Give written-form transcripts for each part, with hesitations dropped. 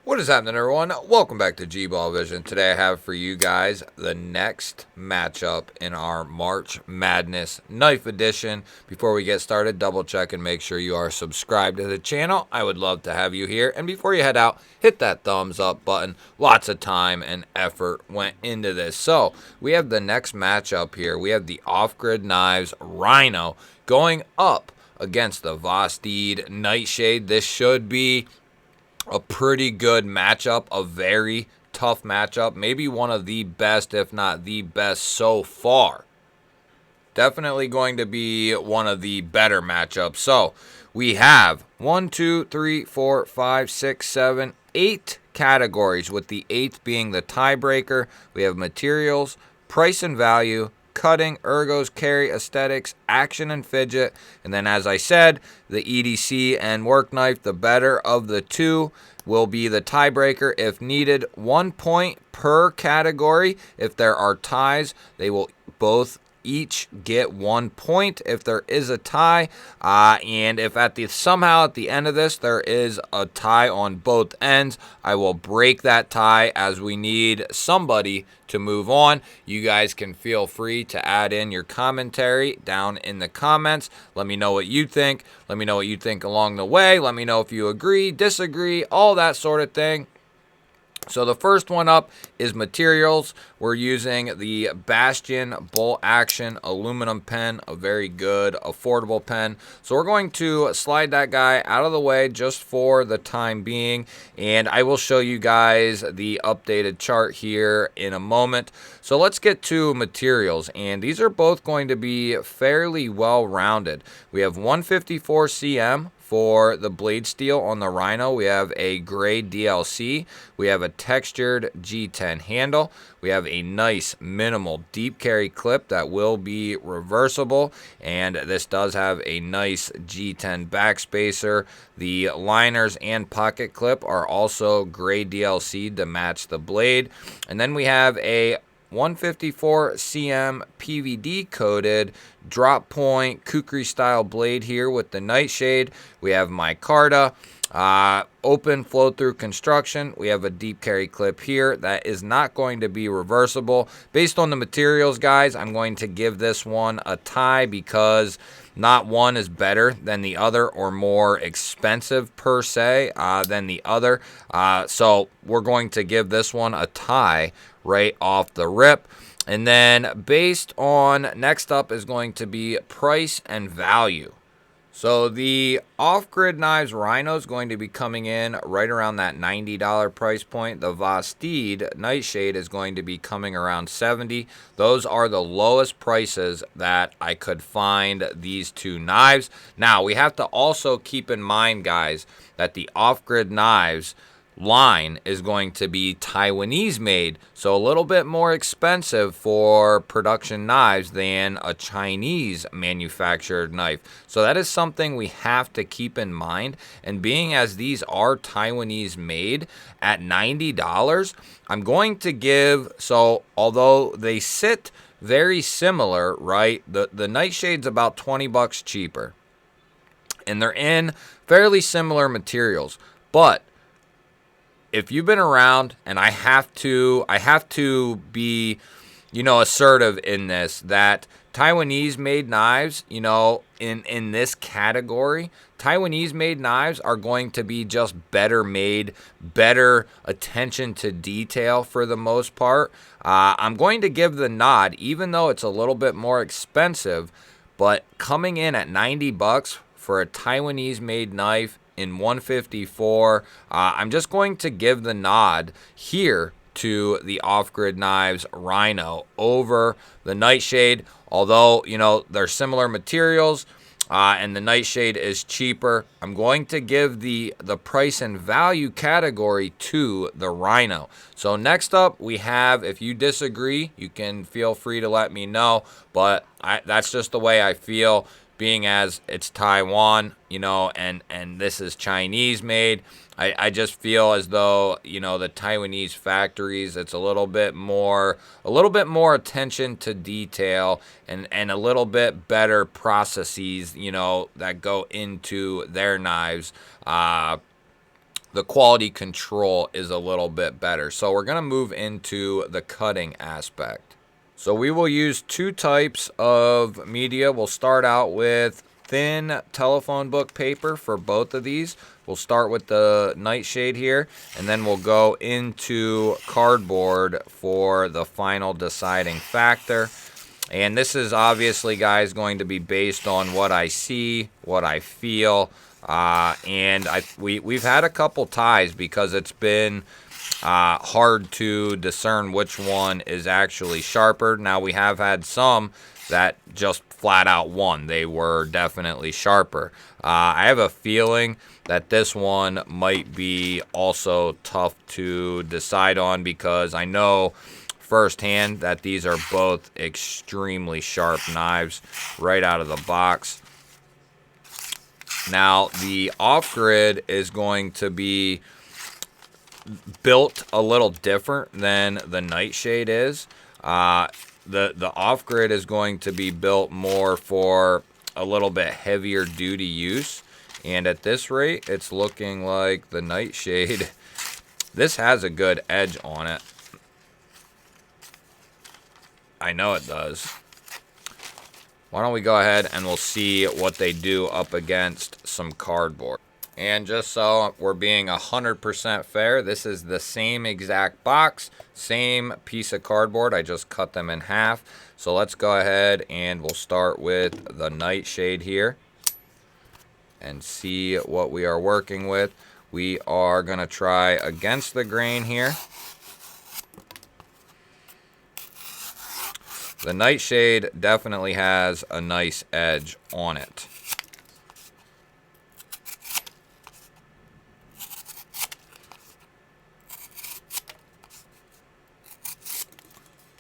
What is happening, everyone? Welcome back to G-Ball Vision. Today I have for you guys the next matchup in our March Madness Knife Edition. Before we get started, double check and make sure you are subscribed to the channel. I would love to have you here. And before you head out, hit that thumbs up button. Lots of time and effort went into this. So we have the next matchup here. We have the Off-Grid Knives Rhino going up against the Vosteeds Nightshade. This should be a pretty good matchup, a very tough matchup, maybe one of the best, if not the best so far. Definitely going to be one of the better matchups. So we have 1, 2, 3, 4, 5, 6, 7, 8 categories, with the 8th being the tiebreaker. We have materials, price and value, cutting, ergos, carry, aesthetics, action, and fidget. And then, as I said, the EDC and work knife, the better of the two, will be the tiebreaker if needed. 1 point per category. If there are ties, they will both each get 1 point if there is a tie, and if somehow at the end of this there is a tie on both ends, I will break that tie as we need somebody to move on. You guys can feel free to add in your commentary down in the comments. Let me know what you think. Let me know what you think along the way. Let me know if you agree, disagree, all that sort of thing. So the first one up is materials. We're using the Bastion Bolt Action aluminum pen, a very good, affordable pen. So we're going to slide that guy out of the way just for the time being, and I will show you guys the updated chart here in a moment. So let's get to materials, and these are both going to be fairly well-rounded. We have 154 cm. For the blade steel on the Rhino, we have a gray DLC. We have a textured G10 handle. We have a nice minimal deep carry clip that will be reversible, and this does have a nice G10 backspacer. The liners and pocket clip are also gray DLC to match the blade. And then we have a 154 cm PVD coated drop point kukri style blade here with the Nightshade. We have micarta, open flow through construction. We have a deep carry clip here that is not going to be reversible. Based on the materials, guys, I'm going to give this one a tie because not one is better than the other or more expensive per se than the other. So we're going to give this one a tie right off the rip. And then based on, next up is going to be price and value. So the Off-Grid Knives Rhino is going to be coming in right around that $90 price point. The Vosteeds Nightshade is going to be coming around $70. Those are the lowest prices that I could find these two knives. Now, we have to also keep in mind, guys, that the Off-Grid Knives line is going to be Taiwanese made, so a little bit more expensive for production knives than a Chinese manufactured knife. So that is something we have to keep in mind. And being as these are Taiwanese made at $90, I'm going to give, so although they sit very similar, right, the Nightshade's about 20 bucks cheaper, and they're in fairly similar materials. But if you've been around, and I have to be, assertive in this, that Taiwanese made knives, in this category, Taiwanese made knives are going to be just better made, better attention to detail for the most part. I'm going to give the nod, even though it's a little bit more expensive, but coming in at 90 bucks for a Taiwanese made knife in 154, I'm just going to give the nod here to the Off-Grid Knives Rhino over the Nightshade. Although, they're similar materials, and the Nightshade is cheaper, I'm going to give the price and value category to the Rhino. So next up, we have, if you disagree, you can feel free to let me know, but that's just the way I feel. Being as it's Taiwan, and this is Chinese made, I just feel as though, the Taiwanese factories, it's a little bit more attention to detail and a little bit better processes, that go into their knives. the quality control is a little bit better. So we're going to move into the cutting aspect. So we will use two types of media. We'll start out with thin telephone book paper for both of these. We'll start with the Nightshade here, and then we'll go into cardboard for the final deciding factor. And this is obviously, guys, going to be based on what I see, what I feel, and we've had a couple ties because it's been hard to discern which one is actually sharper. Now, we have had some that just flat out won. They were definitely sharper. I have a feeling that this one might be also tough to decide on because I know firsthand that these are both extremely sharp knives right out of the box. Now, the off-grid is going to be built a little different than the Nightshade is. The off-grid is going to be built more for a little bit heavier duty use. And at this rate, it's looking like the Nightshade, this has a good edge on it. I know it does. Why don't we go ahead and we'll see what they do up against some cardboard. And just so we're being 100% fair, this is the same exact box, same piece of cardboard. I just cut them in half. So let's go ahead and we'll start with the Nightshade here and see what we are working with. We are going to try against the grain here. The Nightshade definitely has a nice edge on it.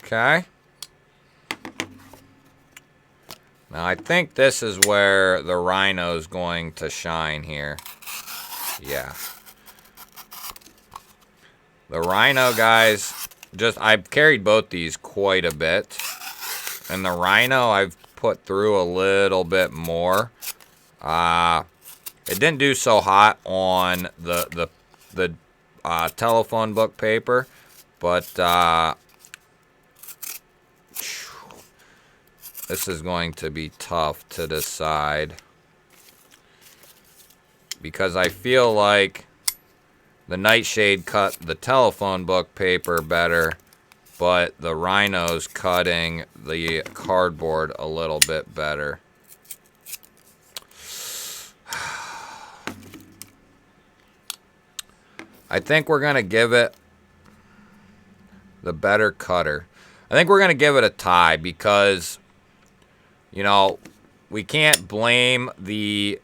Okay. Now I think this is where the Rhino is going to shine here. Yeah. The Rhino, guys, I've carried both these quite a bit. And the Rhino I've put through a little bit more. It didn't do so hot on the telephone book paper, but this is going to be tough to decide because I feel like the Nightshade cut the telephone book paper better, but the Rhino's cutting the cardboard a little bit better. I think we're going to give it the better cutter. I think we're going to give it a tie because, you know, we can't blame the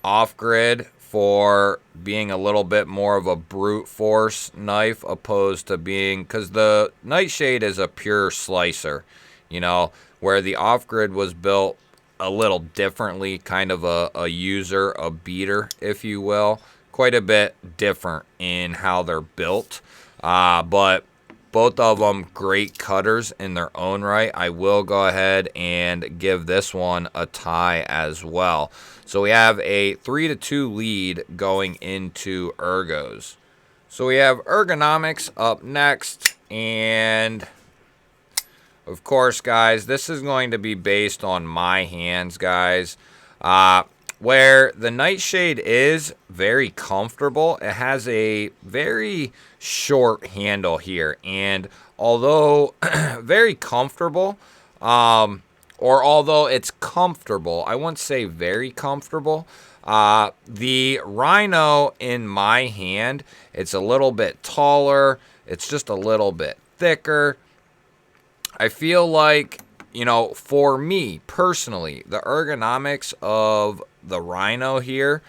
off-grid for being a little bit more of a brute force knife opposed to being, because the Nightshade is a pure slicer, you know, where the off-grid was built a little differently, kind of a user, a beater, if you will. Quite a bit different in how they're built, but both of them great cutters in their own right. I will go ahead and give this one a tie as well. So we have a 3-2 lead going into ergos. So we have Ergonomics up next, and of course, guys, this is going to be based on my hands, guys. Where the Nightshade is very comfortable, it has a very short handle here, and although very comfortable, or although it's comfortable, I wouldn't say very comfortable. The Rhino in my hand, it's a little bit taller, it's just a little bit thicker. I feel like, you know, for me personally, the ergonomics of the Rhino here,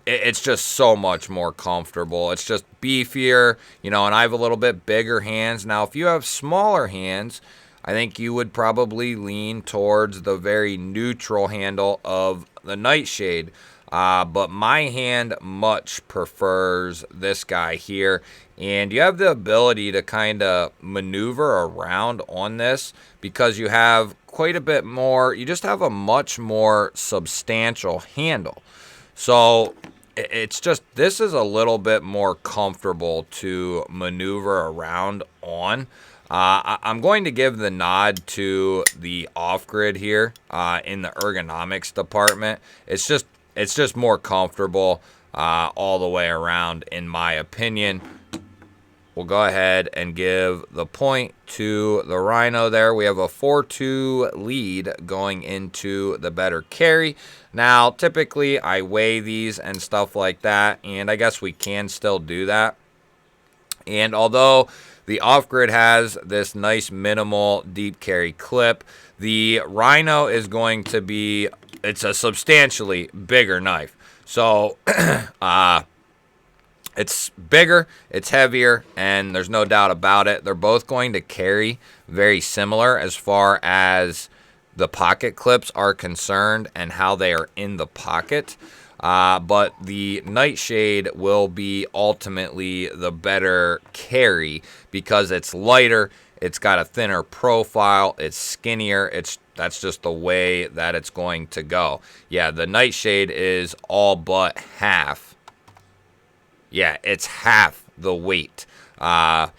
it's just so much more comfortable. It's just beefier, you know, and I have a little bit bigger hands. Now, if you have smaller hands, I think you would probably lean towards the very neutral handle of the Nightshade. But my hand much prefers this guy here. And you have the ability to kind of maneuver around on this because you have quite a bit more. You just have a much more substantial handle. So it's just, this is a little bit more comfortable to maneuver around on. I'm going to give the nod to the off-grid here in the ergonomics department. It's just more comfortable all the way around, in my opinion. We'll go ahead and give the point to the Rhino there. We have a 4-2 lead going into the better carry. Now, typically, I weigh these and stuff like that, and I guess we can still do that. And although the off-grid has this nice minimal deep carry clip, the Rhino is going to be, it's a substantially bigger knife. So, it's bigger, it's heavier, and there's no doubt about it. They're both going to carry very similar as far as the pocket clips are concerned and how they are in the pocket. But the Nightshade will be ultimately the better carry because it's lighter, it's got a thinner profile, it's skinnier, that's just the way that it's going to go. Yeah, the Nightshade is all but half. Yeah, it's half the weight. But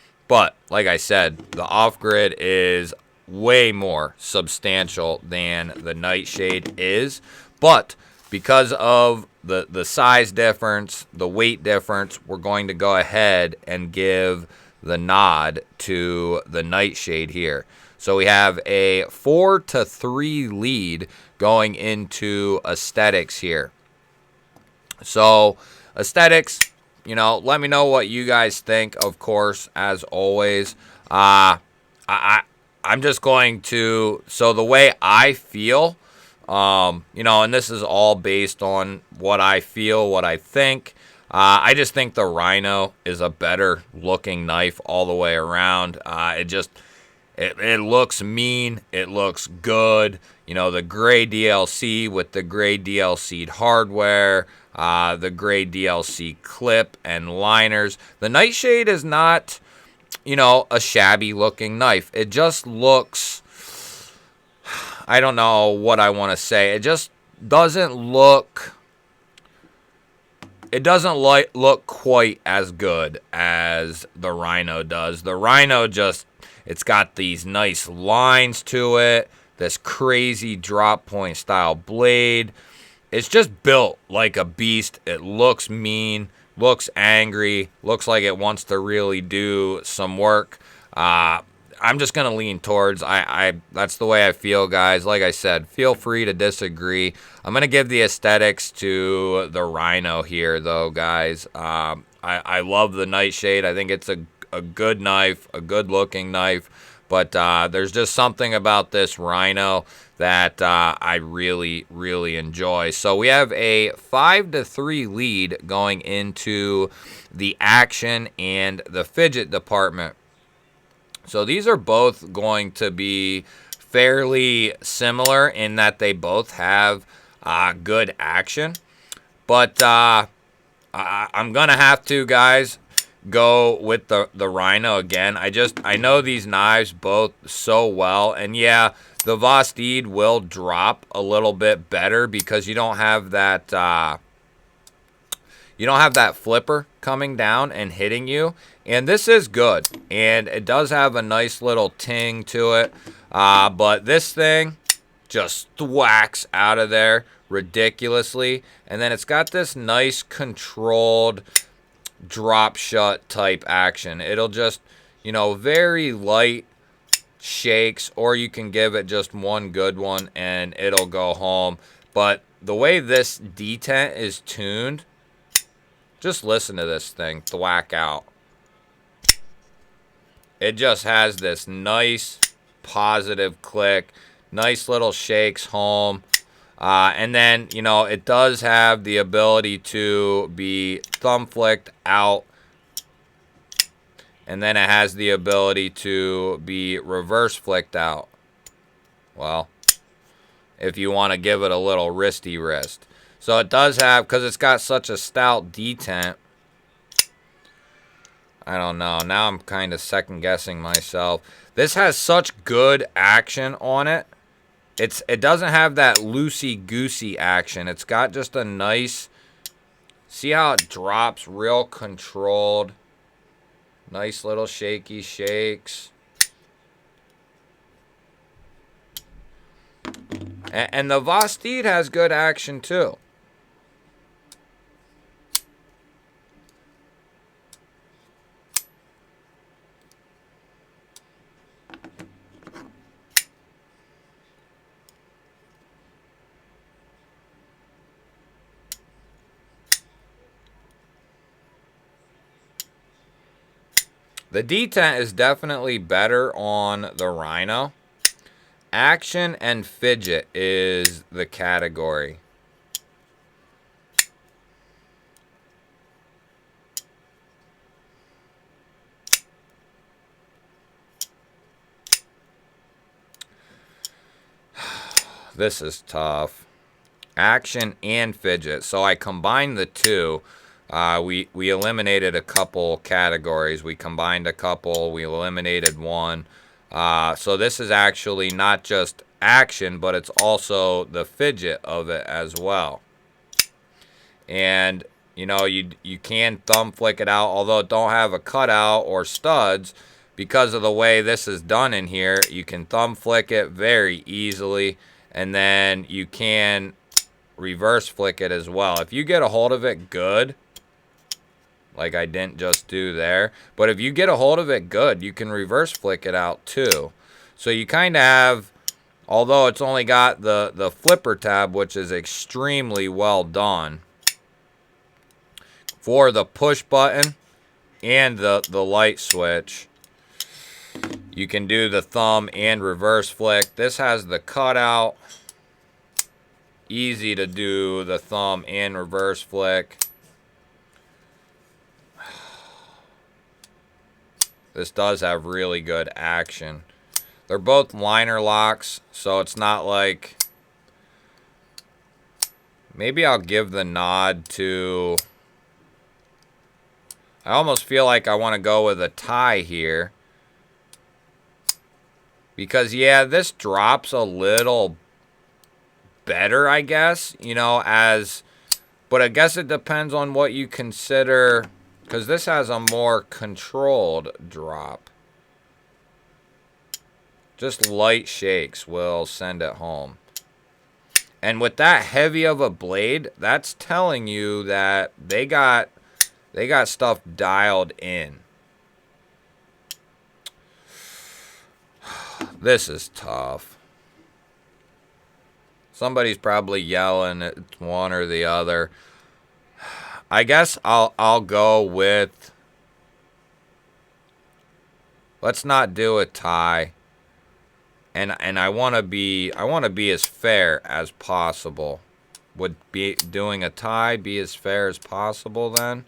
like I said, the off-grid is way more substantial than the Nightshade is. But because of the size difference, the weight difference, we're going to go ahead and give the nod to the Nightshade here. So we have a 4-3 lead going into aesthetics here. So aesthetics, you know, let me know what you guys think, of course, as always. I'm just going to, so the way I feel, you know, and this is all based on what I feel, what I think. I just think the Rhino is a better looking knife all the way around. It looks mean. It looks good. You know, the gray DLC with the gray DLC'd hardware, the gray DLC clip and liners. The Nightshade is not, you know, a shabby looking knife. It just looks, I don't know what I want to say. It just doesn't look, it doesn't look quite as good as the Rhino does. The Rhino just, it's got these nice lines to it, this crazy drop point style blade. It's just built like a beast. It looks mean, looks angry, looks like it wants to really do some work. I'm just going to lean towards, that's the way I feel, guys. Like I said, feel free to disagree. I'm going to give the aesthetics to the Rhino here, though, guys. I love the Nightshade. I think it's a good knife, a good-looking knife. But there's just something about this Rhino that I really, really enjoy. So we have a 5-3 lead going into the action and the fidget department. So these are both going to be fairly similar in that they both have good action. But I'm going to have to, guys, go with the Rhino again. I know these knives both so well. And yeah, the Vosteed will drop a little bit better because you don't have that flipper coming down and hitting you. And this is good. And it does have a nice little ting to it. But this thing just thwacks out of there ridiculously. And then it's got this nice controlled drop shut type action. It'll just, you know, very light shakes, or you can give it just one good one and it'll go home. But the way this detent is tuned, just listen to this thing thwack out. It just has this nice positive click, nice little shakes home. And then, you know, it does have the ability to be thumb flicked out. And then it has the ability to be reverse flicked out. Well, if you want to give it a little wristy wrist. So it does have, because it's got such a stout detent. I don't know. Now I'm kind of second guessing myself. This has such good action on it. It doesn't have that loosey-goosey action. It's got just a nice See how it drops real controlled. Nice little shaky shakes. And the Vosteed has good action too. The detent is definitely better on the Rhino. Action and fidget is the category. This is tough. Action and fidget. So I combined the two. We eliminated a couple categories. We combined a couple. We eliminated one. So this is actually not just action, but it's also the fidget of it as well. And, you know, you can thumb flick it out, although it don't have a cutout or studs. Because of the way this is done in here, you can thumb flick it very easily. And then you can reverse flick it as well. If you get a hold of it good, like I didn't just do there, but if you get a hold of it good, you can reverse flick it out too. So you kind of have, although it's only got the flipper tab, which is extremely well done, for the push button and the light switch, you can do the thumb and reverse flick. This has the cutout. Easy to do the thumb and reverse flick. This does have really good action. They're both liner locks, so it's not like... Maybe I'll give the nod to... I almost feel like I want to go with a tie here. Because, yeah, this drops a little better, I guess. You know, as... But I guess it depends on what you consider... Because this has a more controlled drop. Just light shakes will send it home. And with that heavy of a blade, that's telling you that they got stuff dialed in. This is tough. Somebody's probably yelling at one or the other. I guess I'll go with, let's not do a tie. And I want to be as fair as possible. Would be doing a tie be as fair as possible then?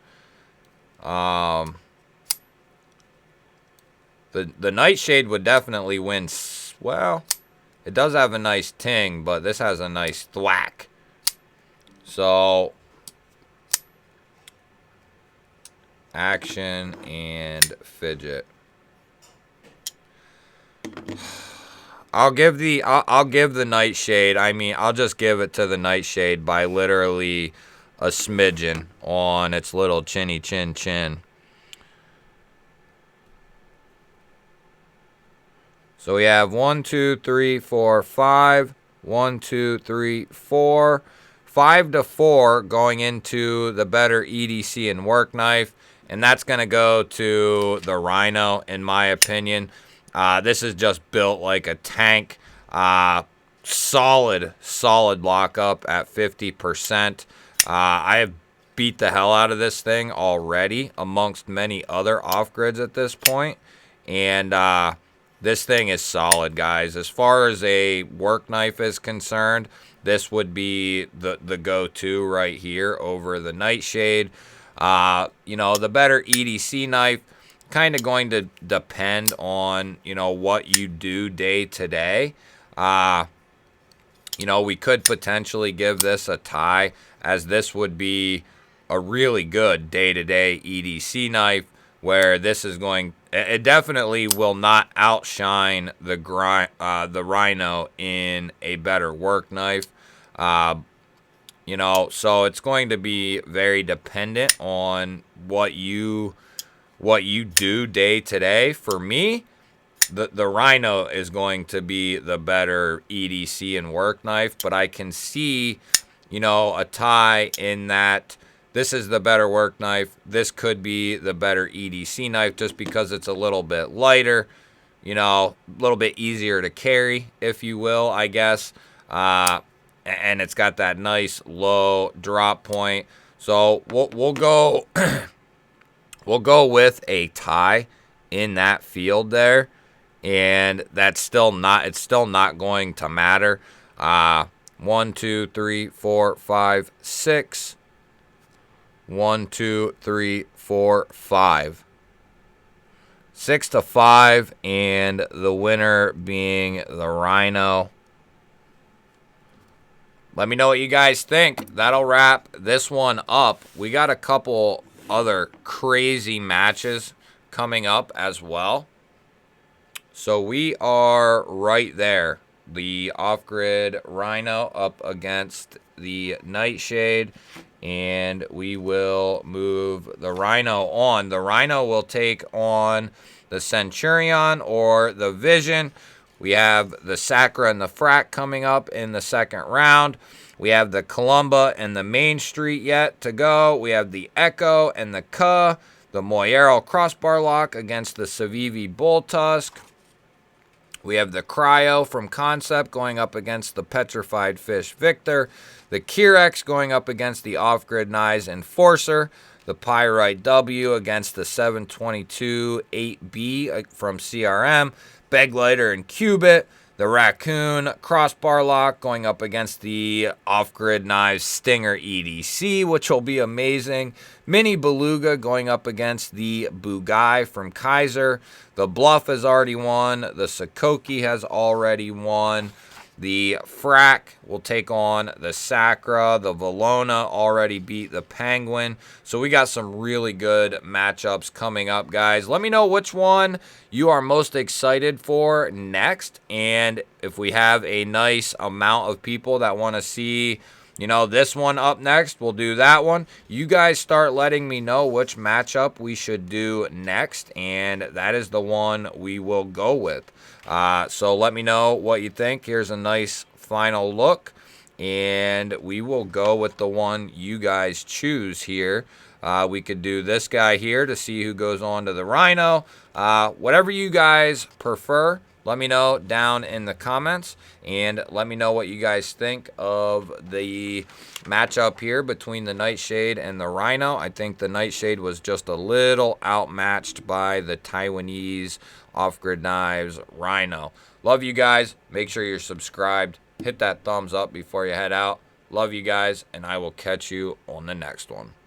The Nightshade would definitely win. Well, it does have a nice ting, but this has a nice thwack. So action and fidget. I'll give the Nightshade. I mean, I'll just give it to the Nightshade by literally a smidgen on its little chinny chin chin. So we have 1, 2, 3, 4, 5. 1, 2, 3, 4. 5 to 4 going into the better EDC and work knife. And that's going to go to the Rhino, in my opinion. This is just built like a tank. Solid lockup at 50%. I have beat the hell out of this thing already amongst many other off-grids at this point. And this thing is solid, guys. As far as a work knife is concerned, this would be the go-to right here over the Nightshade. You know, the better EDC knife, kind of going to depend on, you know, what you do day to day. You know, we could potentially give this a tie, as this would be a really good day-to-day EDC knife, where this is going... It definitely will not outshine the Rhino in a better work knife. You know, so it's going to be very dependent on what you do day to day. For me, the Rhino is going to be the better EDC and work knife, but I can see, you know, a tie in that this is the better work knife. This could be the better EDC knife just because it's a little bit lighter, you know, a little bit easier to carry, if you will, I guess. And it's got that nice low drop point. So we'll go we'll go with a tie in that field there, and it's still not going to matter. 1, 2, 3, 4, 5, 6. 1, 2, 3, 4, 5. 6 to 5, and the winner being the Rhino. Let me know what you guys think. That'll wrap this one up. We got a couple other crazy matches coming up as well. So we are right there. The off-grid Rhino up against the Nightshade, and we will move the Rhino on. The Rhino will take on the Centurion or the Vision. We have the Sacra and the Frac coming up in the second round. We have the Columba and the Main Street yet to go. We have the Echo and the Ka. The Moyero crossbar lock against the Civivi Bull Tusk. We have the Cryo from Concept going up against the Petrified Fish Victor. The Kirex going up against the Off-Grid Knives Enforcer. The Pyrite W against the 722 8B from CRM. Beglighter and Cubit. The Raccoon crossbar lock going up against the Off-Grid Knives Stinger EDC, which will be amazing. Mini Beluga going up against the Bugai from Kaiser. The Bluff has already won. The Sakoki has already won. The Frac will take on the Sacra. The Valona already beat the Penguin. So we got some really good matchups coming up, guys. Let me know which one you are most excited for next. And if we have a nice amount of people that want to see, you know, this one up next, we'll do that one. You guys start letting me know which matchup we should do next, and that is the one we will go with. So let me know what you think. Here's a nice final look, and we will go with the one you guys choose here. We could do this guy here to see who goes on to the Rhino. Whatever you guys prefer, let me know down in the comments, and let me know what you guys think of the matchup here between the Nightshade and the Rhino. I think the Nightshade was just a little outmatched by the Taiwanese Off-Grid Knives Rhino. Love you guys. Make sure you're subscribed. Hit that thumbs up before you head out. Love you guys, and I will catch you on the next one.